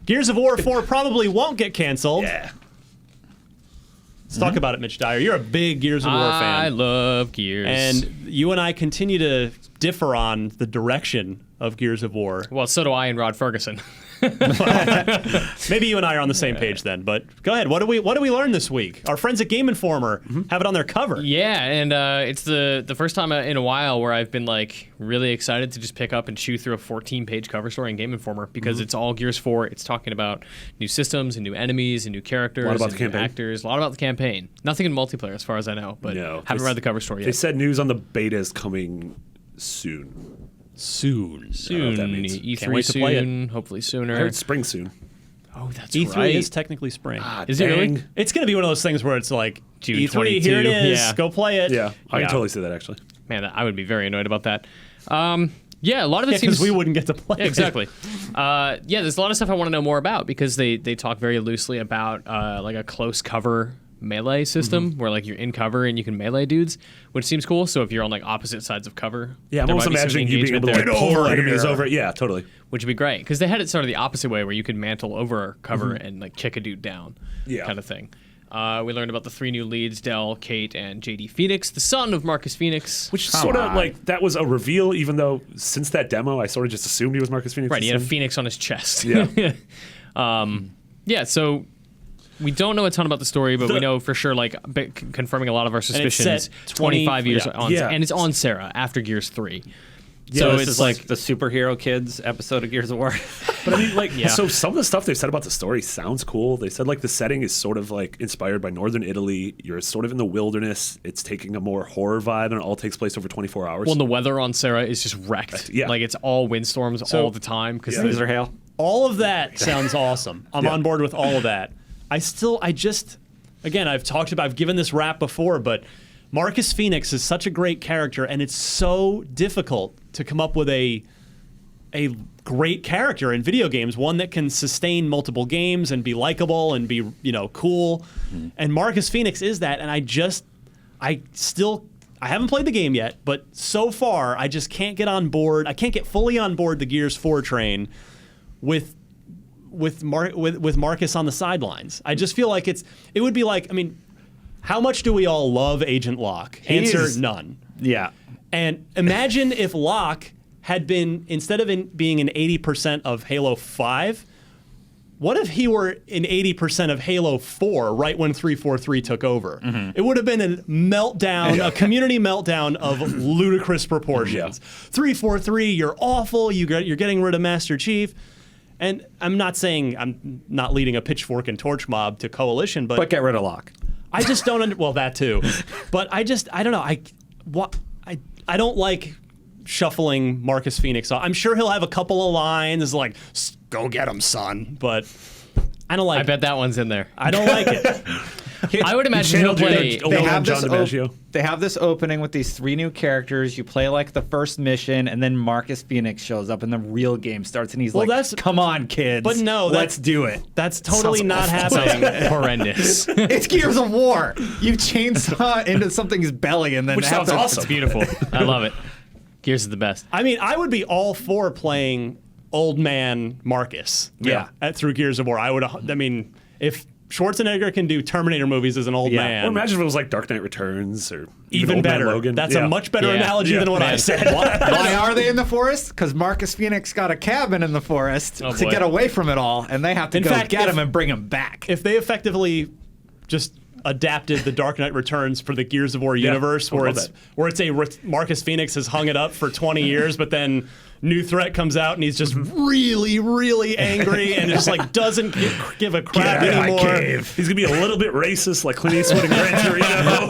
Gears of War 4 probably won't get canceled. Yeah. Let's talk about it, Mitch Dyer. You're a big Gears of War fan. I love Gears. And you and I continue to differ on the direction of Gears of War. Well, so do I and Rod Ferguson. Maybe you and I are on the same page then. But go ahead. What do we learn this week? Our friends at Game Informer have it on their cover. Yeah, and it's the first time in a while where I've been like really excited to just pick up and chew through a 14-page cover story in Game Informer because it's all Gears 4. It's talking about new systems and new enemies and new characters, a lot about and the new campaign. actors, a lot about the campaign. Nothing in multiplayer as far as I know, but No, haven't read the cover story yet. They said news on the beta is coming soon. Soon. Soon, that means. E3 Can't wait to play it. soon, hopefully I sooner. heard spring soon. Oh, that's E3 right. is technically spring. Is it really? It's going to be one of those things where it's like, June E3, 22. here it is. Yeah. Go play it. Yeah, I can totally see that actually. Man, I would be very annoyed about that. Yeah, a lot of it Because seems... we wouldn't get to play Yeah, exactly. Yeah, there's a lot of stuff I want to know more about because they talk very loosely about like a close cover melee system where like you're in cover and you can melee dudes, which seems cool. So if you're on like opposite sides of cover, Yeah, I'm there almost might be some imagining you being able to engagement like, there, pull enemies over. Yeah, totally. which would be great because they had it sort of the opposite way where you could mantle over cover and like kick a dude down, Yeah. kind of thing. We learned about the 3 new leads, Del, Kate, and JD Fenix, the son of Marcus Fenix. Which sort of like that was a reveal, even though since that demo I sort of just assumed he was Marcus Fenix. Right, he had a phoenix on his chest. Yeah. Yeah, so we don't know a ton about the story, but we know for sure, like, confirming a lot of our it's suspicions. set 25 years yeah. on, Yeah. and it's on Sarah after Gears 3. So So this it's is like the superhero kids episode of Gears of War. But I mean, like, Yeah. so some of the stuff they've said about the story sounds cool. They said like the setting is sort of like inspired by northern Italy. You're sort of in the wilderness. It's taking a more horror vibe, and it all takes place over 24 hours. Well, and the weather on Sarah is just wrecked. Yeah. Like, it's all windstorms all the time. Because Laser hail. All of that sounds awesome. I'm Yeah. on board with all of that. Again, I've given this rap before, but Marcus Fenix is such a great character, and it's so difficult to come up with a great character in video games, one that can sustain multiple games and be likable and be, cool. Mm-hmm. And Marcus Fenix is that, and I haven't played the game yet, but so far I just can't get on board. I can't get fully on board the Gears 4 train with Marcus on the sidelines. I just feel like it would be like, I mean, how much do we all love Agent Locke? Answer, none. Yeah. And imagine if Locke had been, instead of being an 80% of Halo 5, what if he were in 80% of Halo 4 right when 343 took over? It would have been a meltdown, a community meltdown of ludicrous proportions. 343, you're awful, you're getting rid of Master Chief. And I'm not saying I'm not leading a pitchfork and torch mob to Coalition, But get rid of Locke. I just don't well, that too. But I don't know. I don't like shuffling Marcus Fenix. I'm sure he'll have a couple of lines like, go get him, son. But I don't like I bet that one's in there. I don't like it. I would imagine he'll play... They have this John DiMaggio. they have this opening with these 3 new characters. You play like the first mission, and then Marcus Fenix shows up, and the real game starts, and he's like, "Come on, kids! But no, let's do it." That's totally Sounds not awful. happening. horrendous. It's Gears of War. You chainsaw into something's belly, and then Which have sounds to- awesome. It's beautiful. I love it. Gears is the best. I mean, I would be all for playing old man Marcus. Yeah. Through Gears of War. If Schwarzenegger can do Terminator movies as an old man. Or imagine if it was like Dark Knight Returns or even Old Man better. Logan. That's a much better analogy than what I said. Why are they in the forest? Because Marcus Fenix got a cabin in the forest Oh, to boy. get away from it all, and they have to In go fact, get if- him and bring him back. If they effectively just adapted the Dark Knight Returns for the Gears of War universe, I where love it's Marcus Fenix has hung it up for 20 years, but then new threat comes out and he's just really, really angry and just like doesn't give a crap anymore. He's gonna be a little bit racist, like Clint Eastwood and Gran Torino.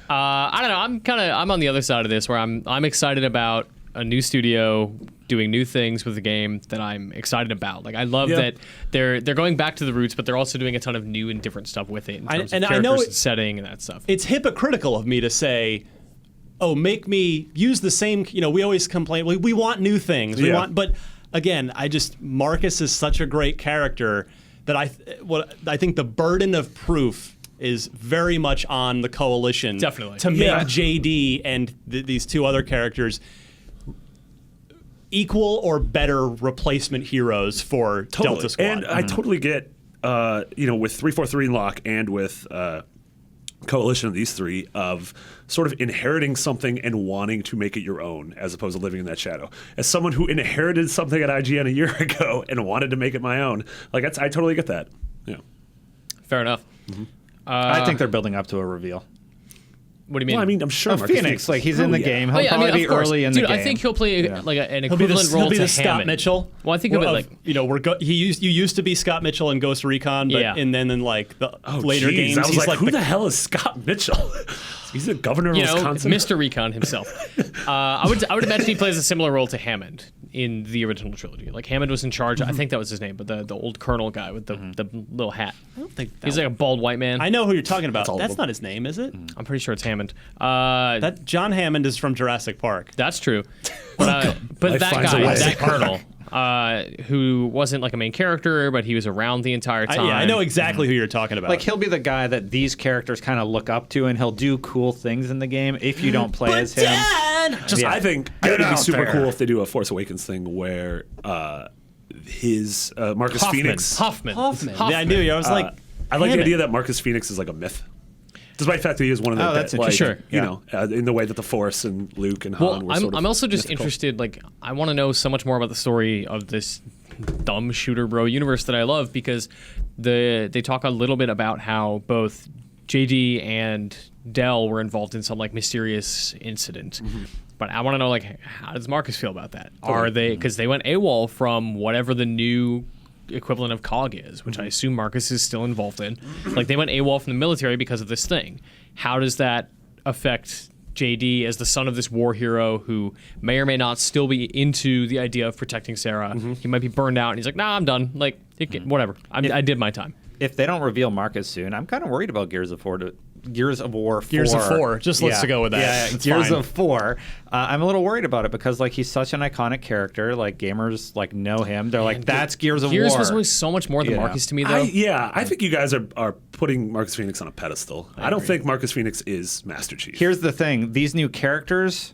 I don't know. I'm on the other side of this, where I'm excited about a new studio doing new things with the game that I'm excited about. Like, I love that they're going back to the roots, but they're also doing a ton of new and different stuff with it in terms of characters and setting and that stuff. It's hypocritical of me to say, "Oh, make me use the same." We always complain. We want new things. But again, Marcus is such a great character that I think the burden of proof is very much on the Coalition. Definitely. To make JD and these 2 other characters equal or better replacement heroes for Delta Squad. And I totally get, with 343 Lock and with coalition of these three, of sort of inheriting something and wanting to make it your own as opposed to living in that shadow. As someone who inherited something at IGN a year ago and wanted to make it my own, I totally get that. Yeah. Fair enough. I think they're building up to a reveal. What do you mean? Well, I mean, I'm sure Phoenix, he's in the game. He'll probably be early in the game. I think he'll play an equivalent role he'll be to the Scott Hammond. Mitchell. Well, I think you used to be Scott Mitchell in Ghost Recon, but and then in the later games, I was he's who the hell is Scott Mitchell? He's the governor of Wisconsin. Mr. Recon himself. I would imagine he plays a similar role to Hammond in the original trilogy. Like Hammond was in charge. I think that was his name, but the old colonel guy with the little hat. I don't think he's like a bald white man. I know who you're talking about. That's not his name, is it? I'm pretty sure it's Hammond. That John Hammond is from Jurassic Park. That's true. But that guy, that colonel, who wasn't like a main character, but he was around the entire time. I know exactly who you're talking about. Like he'll be the guy that these characters kind of look up to, and he'll do cool things in the game if you don't play as him. I think it would be super cool if they do a Force Awakens thing where his Marcus Phoenix. Hoffman. Yeah, I knew. I was like, I like the idea that Marcus Phoenix is like a myth. Despite the fact that he is one of the, that's interesting. In the way that the Force and Luke and Han were sort of I'm also just mythical. interested, I want to know so much more about the story of this dumb shooter bro universe that I love, because they talk a little bit about how both JD and Del were involved in some mysterious incident. But I want to know how does Marcus feel about that? Are they, because they went AWOL from whatever the new equivalent of COG is, which I assume Marcus is still involved in. They went AWOL from the military because of this thing. How does that affect JD as the son of this war hero who may or may not still be into the idea of protecting Sarah? He might be burned out and he's like, nah, I'm done. Whatever. I did my time. If they don't reveal Marcus soon, I'm kind of worried about Gears of War 4. Gears of 4. Just let's go with that. Yeah, Gears of 4. I'm a little worried about it because he's such an iconic character. Gamers know him. They're that's Gears of War. Gears was always so much more than Marcus to me, though. I think you guys are putting Marcus Phoenix on a pedestal. I don't think Marcus Phoenix is Master Chief. Here's the thing: these new characters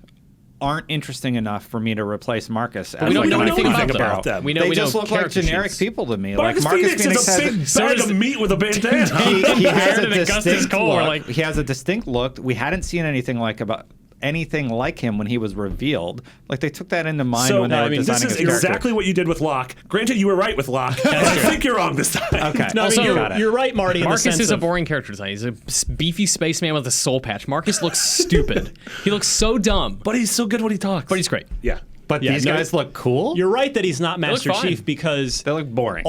aren't interesting enough for me to replace Marcus. We don't know anything about them. They just look like generic people to me. Marcus Phoenix is a big bag of meat with a bandana. He has a distinct look. He has a distinct look. We hadn't seen anything like him when he was revealed. They took that into mind when they were designing his character. This is exactly what you did with Locke. Granted, you were right with Locke. I think you're wrong this time. Okay. No, you're right, Marty. Marcus is a boring character design. He's a beefy spaceman with a soul patch. Marcus looks stupid. He looks so dumb. But he's so good when he talks. But he's great. Yeah. But these guys look cool. You're right that he's not Master Chief because they look boring.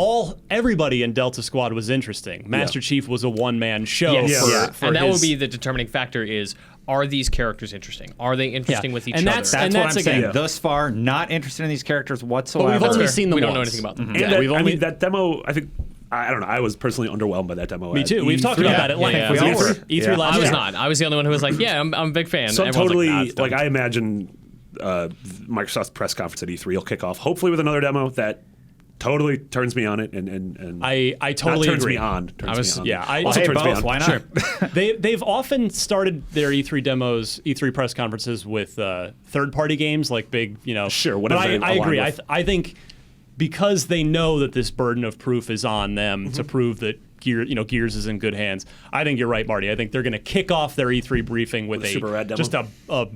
Everybody in Delta Squad was interesting. Master Chief was a one-man show. And that would be the determining factor is, are these characters interesting? Are they interesting with each other? That's what I'm saying. Yeah. Thus far, not interested in these characters whatsoever. But we've only seen them We once. don't know anything about them. And that demo, I think, I don't know. I was personally underwhelmed by that demo. Me too. We've talked about that at length. E3 last year. I was not. I was the only one who was I'm a big fan. So I imagine Microsoft's press conference at E3 will kick off, hopefully with another demo that totally turns me on it, and I totally turns agree. Me on. Turns me on. Also turns me on. Why not? Sure. They've often started their E3 demos, E3 press conferences with third-party games like big, Sure. But I agree. I think because they know that this burden of proof is on them to prove that Gears is in good hands. I think you're right, Marty. I think they're going to kick off their E3 briefing with super rad demo. just a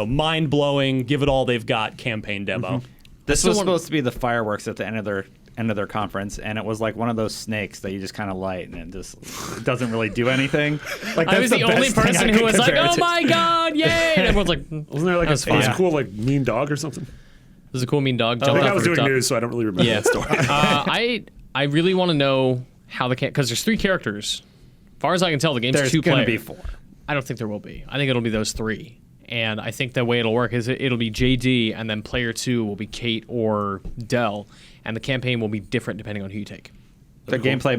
mind-blowing, give it all they've got campaign demo. This was supposed to be the fireworks at the end of their conference, and it was like one of those snakes that you just kind of light, and it doesn't really do anything. I was the only person who was like, "Oh my god, yay!" And everyone's like, "Wasn't there a cool mean dog or something?" There's a cool mean dog. I think I was doing news, so I don't really remember that story. I really want to know how because there's 3 characters. As far as I can tell, the game's 2 players. There's going to be 4. I don't think there will be. I think it'll be those 3. And I think the way it'll work is it'll be JD, and then player 2 will be Kate or Del, and the campaign will be different depending on who you take. The gameplay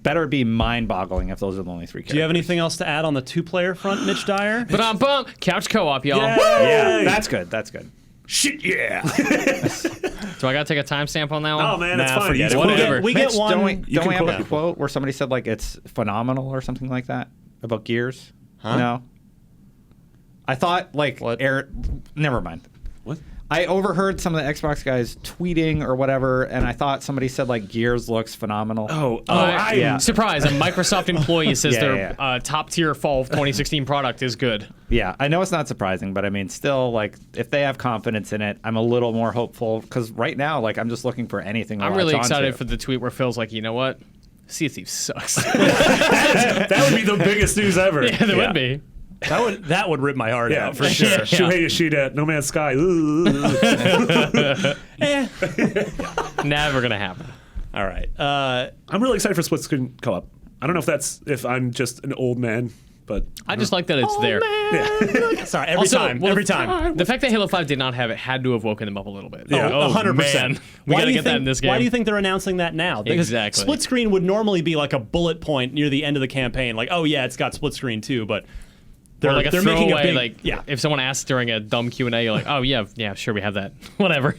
better be mind-boggling if those are the only 3 characters. Do you have anything else to add on the 2-player front, Mitch Dyer? Couch co-op, y'all. Yeah, that's good. That's good. Shit, yeah. Do I got to take a timestamp on that one? Oh, man, that's fine. Whatever. We get one. Don't we have a quote where somebody said it's phenomenal or something like that about Gears? Huh? No. I thought what? Never mind. What? I overheard some of the Xbox guys tweeting or whatever, and I thought somebody said like Gears looks phenomenal. Yeah. Surprise! A Microsoft employee says their yeah. top tier fall of 2016 product is good. Yeah, I know it's not surprising, but I mean, still, like, if they have confidence in it, I'm a little more hopeful because right now, like, I'm just looking for anything. I'm really excited for the tweet where Phil's like, you know what? Sea of Thieves sucks. That would be the biggest news ever. Yeah, there would be. That would rip my heart out for sure. Shuhei Yoshida, No Man's Sky. Never gonna happen. All right. I'm really excited for split screen co-op. I don't know if I'm just an old man, but I just like that it's there. Yeah. Sorry, every time. The fact that Halo 5 did not have it had to have woken them up a little bit. Yeah. 100%. We gotta get that in this game. Why do you think they're announcing that now? Because Exactly. split screen would normally be like a bullet point near the end of the campaign. Like, oh yeah, it's got split screen too, but Or like they're making a big, if someone asks during a dumb Q&A, you're like, oh yeah, sure, we have that. Whatever.